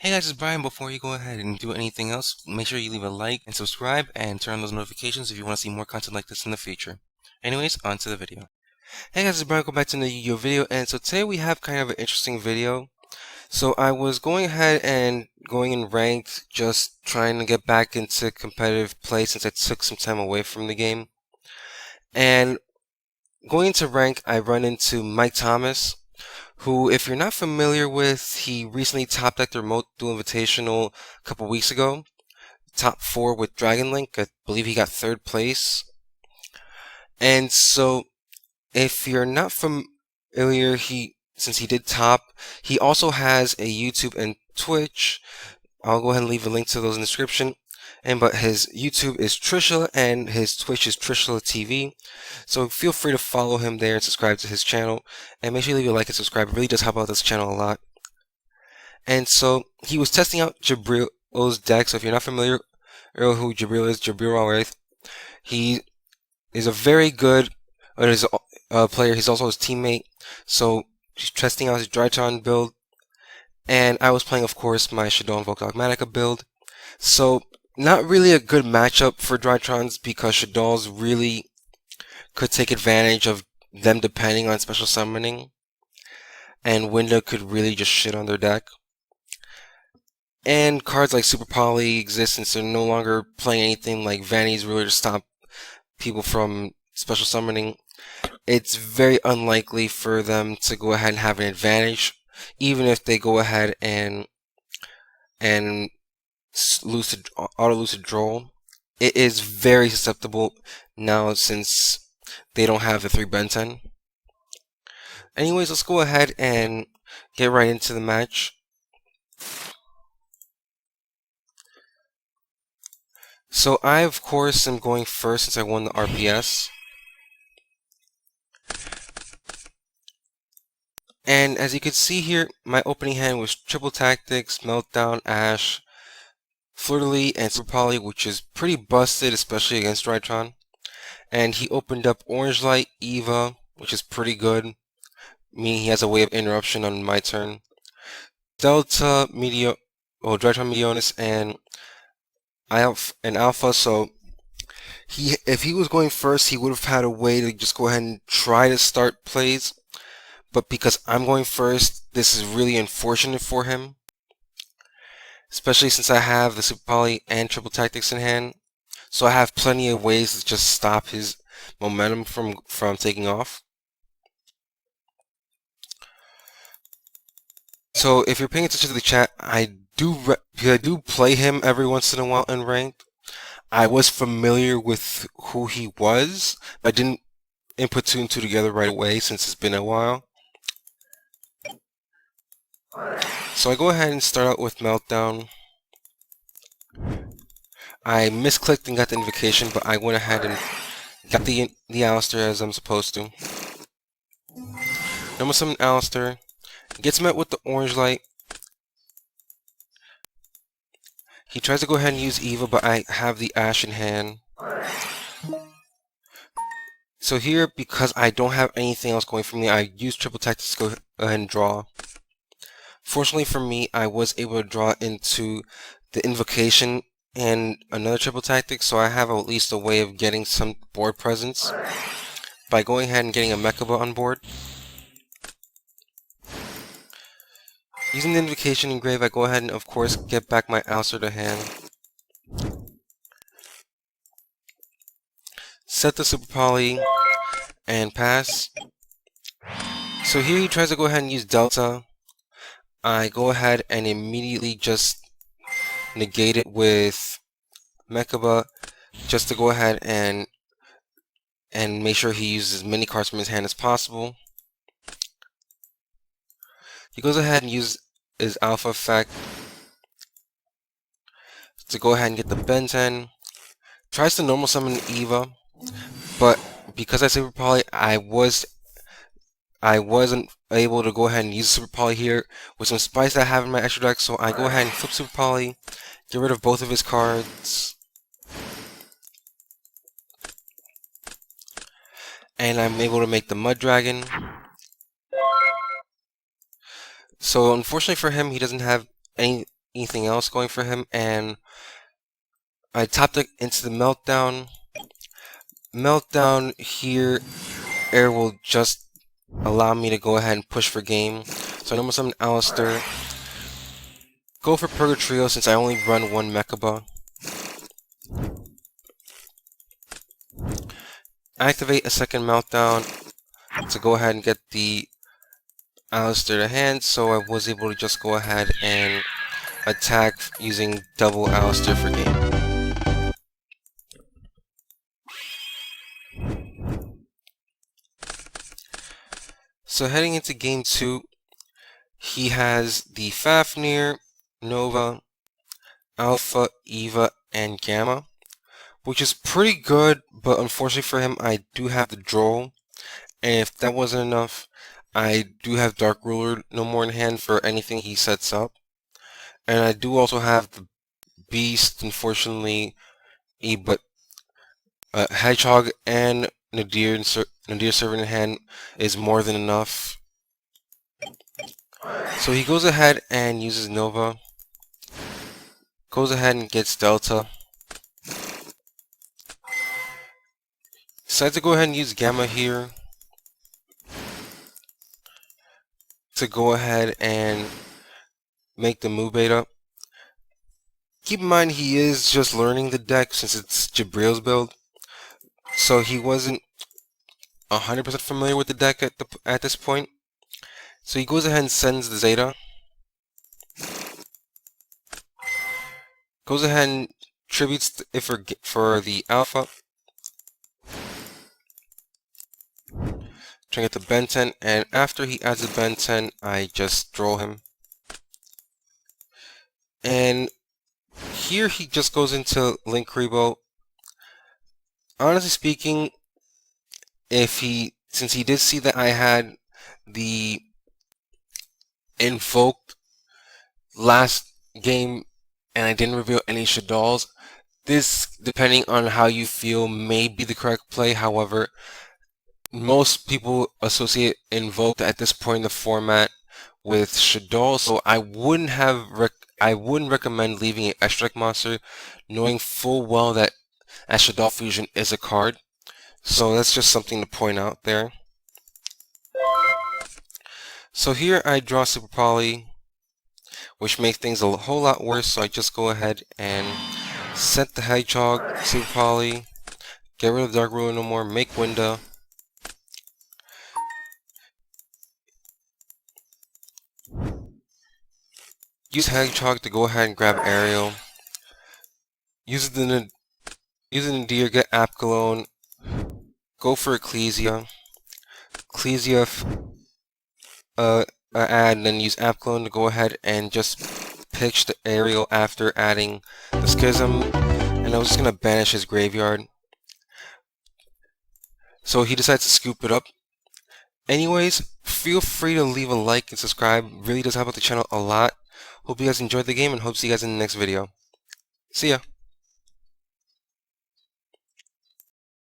Hey guys, it's Brian. Before you go ahead and do anything else, make sure you leave a like and subscribe and turn on those notifications if you want to see more content like this in the future. Anyways, on to the video. Hey guys, it's Brian. Welcome back to the Yugioh video. And so today we have kind of an interesting video. So I was going ahead and going in ranked, just trying to get back into competitive play since I took some time away from the game. And going into rank, I run into Mike Thomas, who, if you're not familiar with, he recently top decked the Remote Duel Invitational a couple weeks ago. Top 4 with Dragon Link. I believe he got 3rd place. And so, if you're not familiar, since he did top, he also has a YouTube and Twitch. I'll go ahead and leave a link to those in the description. But his YouTube is Trisha and his Twitch is Trisha TV. So feel free to follow him there and subscribe to his channel. And make sure you leave a like and subscribe. It really does help out this channel a lot. And so he was testing out JIBRIEL's deck. So if you're not familiar with who JIBRIEL is, JIBRIEL, he is a very good player. He's also his teammate. So he's testing out his Drytron build. And I was playing, of course, my Shaddoll Invoked Dogmatika build. So not really a good matchup for Drytrons because Shaddolls really could take advantage of them depending on special summoning, and Window could really just shit on their deck. And cards like Super Poly exist since they're no longer playing anything like Vanity's Ruler to stop people from special summoning. It's very unlikely for them to go ahead and have an advantage, even if they go ahead and auto-lucid draw. It is very susceptible now since they don't have the 3 Ben 10. Anyways, let's go ahead and get right into the match. So I, of course, am going first since I won the RPS. And as you can see here, my opening hand was Triple Tactics, Meltdown, Ash, Fleur-de-Lis, and Super Poly, which is pretty busted, especially against Drytron. And he opened up Orange Light, Eva, which is pretty good, meaning he has a way of interruption on my turn. Delta, Drytron Meteonis, and Alpha, so if he was going first, he would have had a way to just go ahead and try to start plays. But because I'm going first, this is really unfortunate for him. Especially since I have the Super Poly and Triple Tactics in hand. So I have plenty of ways to just stop his momentum from taking off. So if you're paying attention to the chat, I do play him every once in a while in ranked. I was familiar with who he was, but I didn't input 2 and 2 together right away since it's been a while. So I go ahead and start out with Meltdown. I misclicked and got the invocation, but I went ahead and got the Alistair as I'm supposed to. Normal summon Alistair. Gets met with the Orange Light. He tries to go ahead and use Eva, but I have the Ash in hand. So here, because I don't have anything else going for me, I use Triple Tactics to go ahead and draw. Fortunately for me, I was able to draw into the invocation and another Triple Tactic, so I have at least a way of getting some board presence by going ahead and getting a Mechaba on board. Using the invocation engrave, I go ahead and of course get back my Alistair to hand. Set the Super Poly and pass. So here he tries to go ahead and use Delta. I go ahead and immediately just negate it with Mechaba just to go ahead and make sure he uses as many cards from his hand as possible. He goes ahead and uses his Alpha effect to go ahead and get the Ben 10. Tries to normal summon Eva, but because I Super Poly, I wasn't able to go ahead and use Super Poly here with some spice that I have in my extra deck, so I go ahead and flip Super Poly, get rid of both of his cards, and I'm able to make the Mud Dragon. So unfortunately for him, he doesn't have any anything else going for him, and I top deck into the Meltdown. Meltdown here, air will just allow me to go ahead and push for game. So I normal summon Alistair. Go for Purgatrio since I only run one Mechaba. Activate a second Meltdown to go ahead and get the Alistair to hand, so I was able to just go ahead and attack using double Alistair for game. So heading into game 2, he has the Fafnir, Nova, Alpha, Eva, and Gamma, which is pretty good, but unfortunately for him, I do have the Droll, and if that wasn't enough, I do have Dark Ruler no more in hand for anything he sets up, and I do also have the Beast, unfortunately, but Hedgehog and Nadir Servant in hand is more than enough. So he goes ahead and uses Nova, goes ahead and gets Delta, decides to go ahead and use Gamma here to go ahead and make the Mu Beta. Keep in mind he is just learning the deck since it's JIBRIEL's build, so he wasn't 100% familiar with the deck at this point. So he goes ahead and sends the Zeta. Goes ahead and tributes it for the Alpha. Trying to get the Ben 10, and after he adds the Ben 10, I just Droll him. And here he just goes into Linkuriboh. Honestly speaking, since he did see that I had the Invoked last game and I didn't reveal any Shaddolls, this, depending on how you feel, may be the correct play. However, most people associate Invoked at this point in the format with Shaddoll, so I wouldn't recommend leaving an extra deck monster, knowing full well that Shaddoll Fusion is a card. So that's just something to point out there. So here I draw Super Poly, which makes things a whole lot worse, so I just go ahead and set the Hedgehog, Super Poly, get rid of Dark Ruler no more, make Winda. Use Hedgehog to go ahead and grab Ariel. Use the Nadir, get Apgalone, go for Ecclesia. Ecclesia add, and then use Apgalone to go ahead and just pitch the Ariel after adding the Schism, and I was just going to banish his graveyard. So he decides to scoop it up. Anyways, feel free to leave a like and subscribe. Really does help out the channel a lot. Hope you guys enjoyed the game and hope to see you guys in the next video. See ya!